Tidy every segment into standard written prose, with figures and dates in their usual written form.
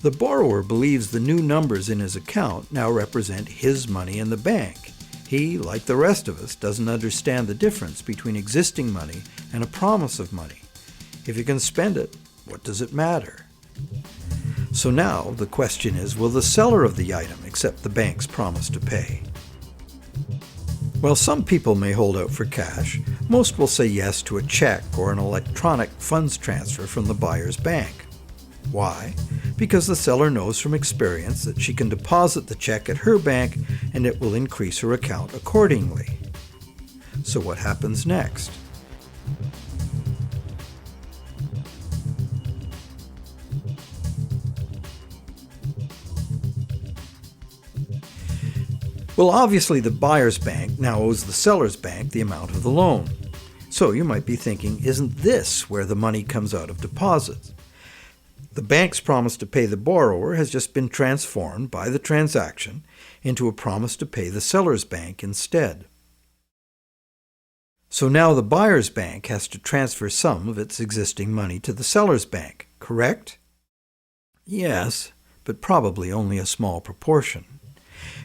The borrower believes the new numbers in his account now represent his money in the bank. He, like the rest of us, doesn't understand the difference between existing money and a promise of money. If you can spend it, what does it matter? So now the question is, will the seller of the item accept the bank's promise to pay? While some people may hold out for cash, most will say yes to a check or an electronic funds transfer from the buyer's bank. Why? Because the seller knows from experience that she can deposit the check at her bank and it will increase her account accordingly. So what happens next? Well, obviously the buyer's bank now owes the seller's bank the amount of the loan. So you might be thinking, isn't this where the money comes out of deposits? The bank's promise to pay the borrower has just been transformed by the transaction into a promise to pay the seller's bank instead. So now the buyer's bank has to transfer some of its existing money to the seller's bank, correct? Yes, but probably only a small proportion.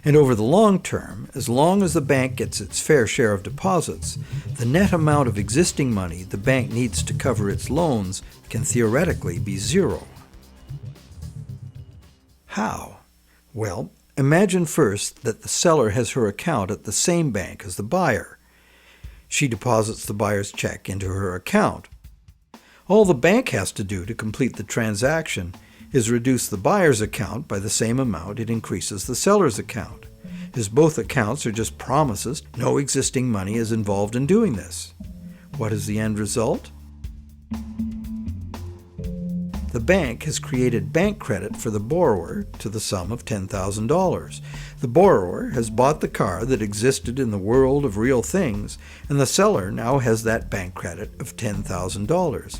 And over the long term, as long as the bank gets its fair share of deposits, the net amount of existing money the bank needs to cover its loans can theoretically be zero. How? Well, imagine first that the seller has her account at the same bank as the buyer. She deposits the buyer's check into her account. All the bank has to do to complete the transaction is reduce the buyer's account by the same amount it increases the seller's account. As both accounts are just promises, no existing money is involved in doing this. What is the end result? The bank has created bank credit for the borrower to the sum of $10,000. The borrower has bought the car that existed in the world of real things, and the seller now has that bank credit of $10,000.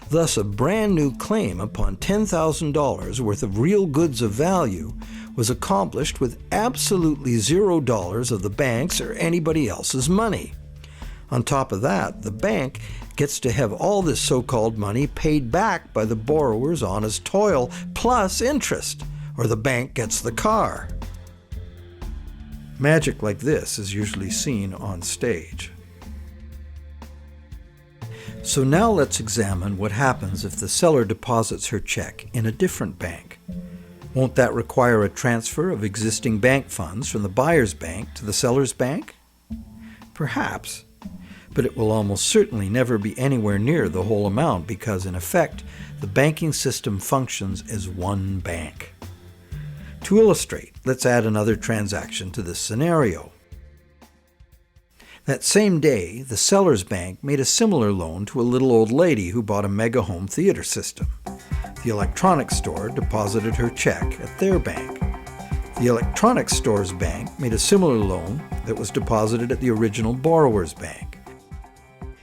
Thus, a brand new claim upon $10,000 worth of real goods of value was accomplished with absolutely $0 of the bank's or anybody else's money. On top of that, the bank gets to have all this so-called money paid back by the borrower's honest toil plus interest, or the bank gets the car. Magic like this is usually seen on stage. So now let's examine what happens if the seller deposits her check in a different bank. Won't that require a transfer of existing bank funds from the buyer's bank to the seller's bank? Perhaps, but it will almost certainly never be anywhere near the whole amount because, in effect, the banking system functions as one bank. To illustrate, let's add another transaction to this scenario. That same day, the seller's bank made a similar loan to a little old lady who bought a mega home theater system. The electronics store deposited her check at their bank. The electronics store's bank made a similar loan that was deposited at the original borrower's bank.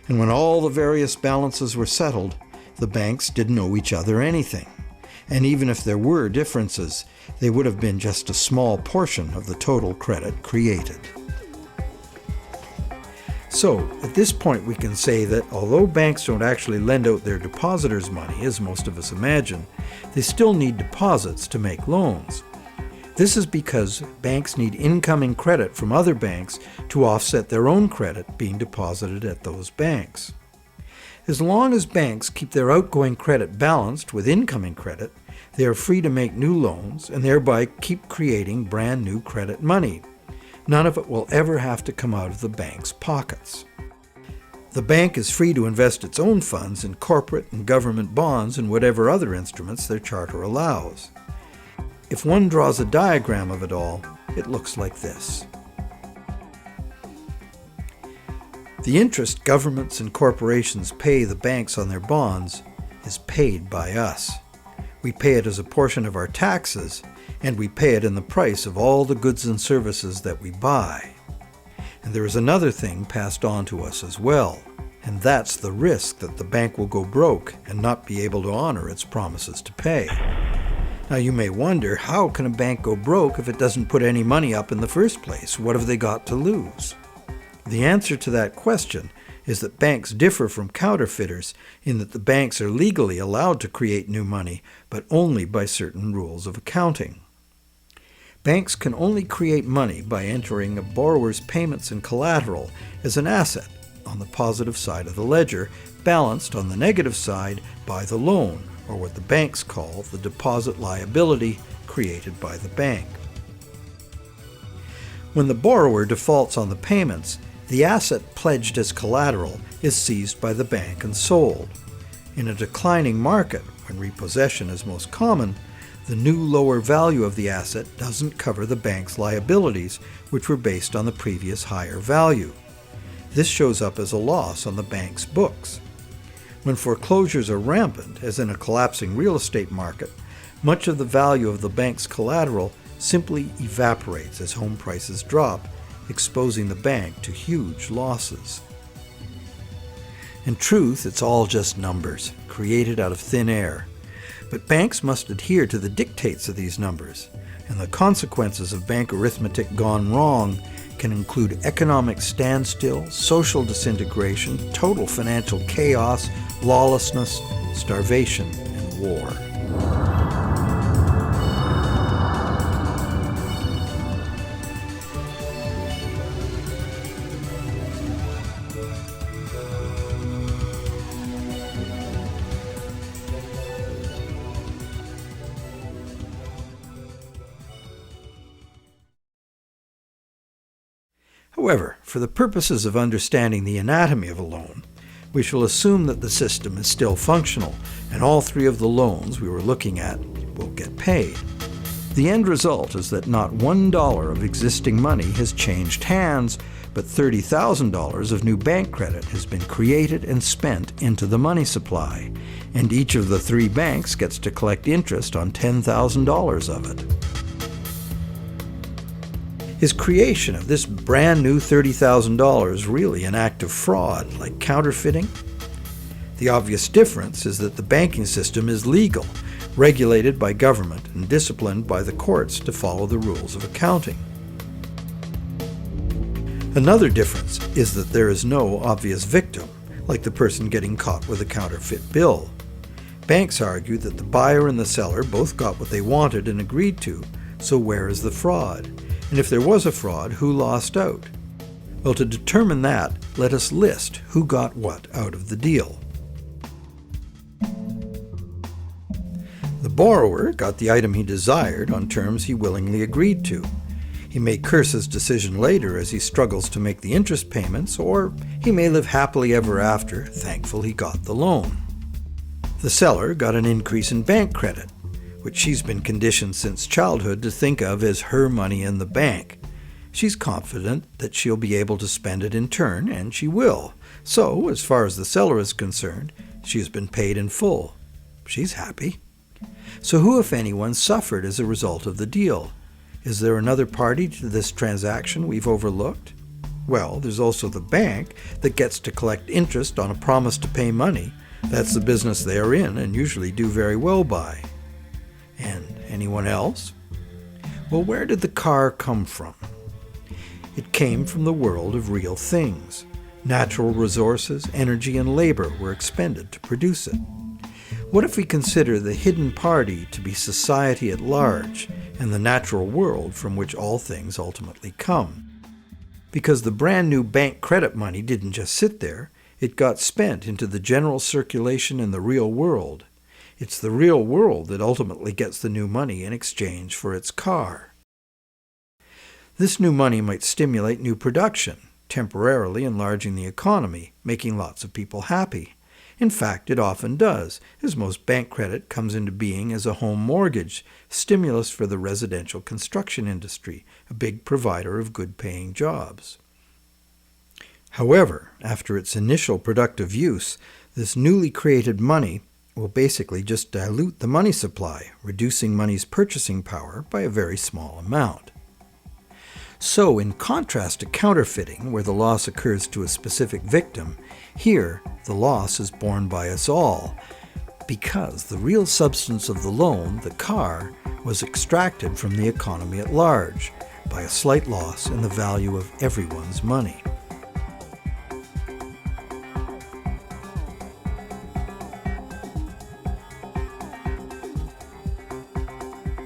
And when all the various balances were settled, the banks didn't owe each other anything. And even if there were differences, they would have been just a small portion of the total credit created. So, at this point we can say that although banks don't actually lend out their depositors' money, as most of us imagine, they still need deposits to make loans. This is because banks need incoming credit from other banks to offset their own credit being deposited at those banks. As long as banks keep their outgoing credit balanced with incoming credit, they are free to make new loans and thereby keep creating brand new credit money. None of it will ever have to come out of the bank's pockets. The bank is free to invest its own funds in corporate and government bonds and whatever other instruments their charter allows. If one draws a diagram of it all, it looks like this. The interest governments and corporations pay the banks on their bonds is paid by us. We pay it as a portion of our taxes, and we pay it in the price of all the goods and services that we buy. And there is another thing passed on to us as well, and that's the risk that the bank will go broke and not be able to honor its promises to pay. Now you may wonder, how can a bank go broke if it doesn't put any money up in the first place? What have they got to lose? The answer to that question is that banks differ from counterfeiters in that the banks are legally allowed to create new money, but only by certain rules of accounting. Banks can only create money by entering a borrower's payments and collateral as an asset on the positive side of the ledger, balanced on the negative side by the loan, or what the banks call the deposit liability created by the bank. When the borrower defaults on the payments, the asset pledged as collateral is seized by the bank and sold. In a declining market, when repossession is most common, the new lower value of the asset doesn't cover the bank's liabilities, which were based on the previous higher value. This shows up as a loss on the bank's books. When foreclosures are rampant, as in a collapsing real estate market, much of the value of the bank's collateral simply evaporates as home prices drop, exposing the bank to huge losses. In truth, it's all just numbers, created out of thin air. But banks must adhere to the dictates of these numbers, and the consequences of bank arithmetic gone wrong can include economic standstill, social disintegration, total financial chaos, lawlessness, starvation, and war. However, for the purposes of understanding the anatomy of a loan, we shall assume that the system is still functional, and all three of the loans we were looking at will get paid. The end result is that not $1 of existing money has changed hands, but $30,000 of new bank credit has been created and spent into the money supply, and each of the three banks gets to collect interest on $10,000 of it. Is creation of this brand new $30,000 really an act of fraud, like counterfeiting? The obvious difference is that the banking system is legal, regulated by government, and disciplined by the courts to follow the rules of accounting. Another difference is that there is no obvious victim, like the person getting caught with a counterfeit bill. Banks argue that the buyer and the seller both got what they wanted and agreed to, so where is the fraud? And if there was a fraud, who lost out? Well, to determine that, let us list who got what out of the deal. The borrower got the item he desired on terms he willingly agreed to. He may curse his decision later as he struggles to make the interest payments, or he may live happily ever after, thankful he got the loan. The seller got an increase in bank credit, which she's been conditioned since childhood to think of as her money in the bank. She's confident that she'll be able to spend it in turn, and she will. So, as far as the seller is concerned, she has been paid in full. She's happy. So who, if anyone, suffered as a result of the deal? Is there another party to this transaction we've overlooked? Well, there's also the bank that gets to collect interest on a promise to pay money. That's the business they are in and usually do very well by. And anyone else? Well, where did the car come from? It came from the world of real things. Natural resources, energy, and labor were expended to produce it. What if we consider the hidden party to be society at large and the natural world from which all things ultimately come? Because the brand new bank credit money didn't just sit there, it got spent into the general circulation in the real world. It's the real world that ultimately gets the new money in exchange for its car. This new money might stimulate new production, temporarily enlarging the economy, making lots of people happy. In fact, it often does, as most bank credit comes into being as a home mortgage, stimulus for the residential construction industry, a big provider of good-paying jobs. However, after its initial productive use, this newly created money will basically just dilute the money supply, reducing money's purchasing power by a very small amount. So, in contrast to counterfeiting, where the loss occurs to a specific victim, here the loss is borne by us all, because the real substance of the loan, the car, was extracted from the economy at large by a slight loss in the value of everyone's money.